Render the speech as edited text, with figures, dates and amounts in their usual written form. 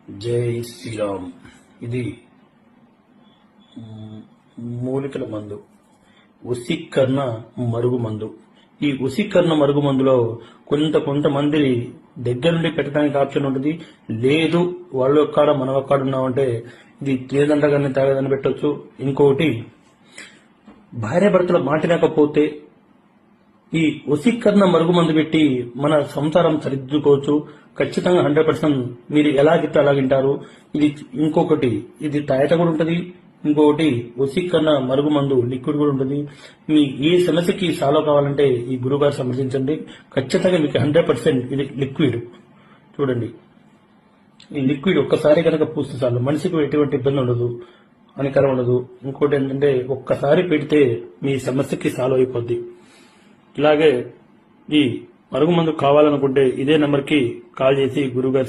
జై శ్రీరామ్. ఇది మూలికల మందు, వశీకరణ మరుగు మందు. ఈ వశీకరణ మరుగు మందులో కొంతమంది దగ్గర నుండి పెట్టడానికి ఆప్షన్ ఉంటుంది. లేదు వాళ్ళ ఒక్కడ మన ఒక్కడ ఉన్నామంటే ఇది లేదంటగానే తాగదని పెట్టవచ్చు. ఇంకొకటి, భార్య భర్తల మాటినకపోతే ఈ వశీకరణ మరుగు మందు పెట్టి మన సంసారం సరిదిద్దుకోవచ్చు. ఖచ్చితంగా 100% మీరు ఎలాగితే అలాగింటారు. ఇది ఇంకొకటి, ఇది తాయట కూడా ఉంటుంది. ఇంకొకటి వశీకరణ మరుగు మందు లిక్విడ్ కూడా ఉంటుంది. మీ ఏ సమస్యకి సాల్వ్ కావాలంటే ఈ గురుగారు సంప్రదించండి. ఖచ్చితంగా మీకు 100% ఇది లిక్విడ్. చూడండి, ఈ లిక్విడ్ ఒక్కసారి కనుక పూస్తే చాలు, మనిషికి ఎటువంటి ఇబ్బంది ఉండదు, హానికరం ఉండదు. ఇంకోటి ఏంటంటే ఒక్కసారి పెడితే మీ సమస్యకి సాల్వ్ అయిపోద్ది. ఇలాగే ఈ మరుగు మందు కావాలనుకుంటే ఇదే నెంబర్కి కాల్ చేసి గురుగారు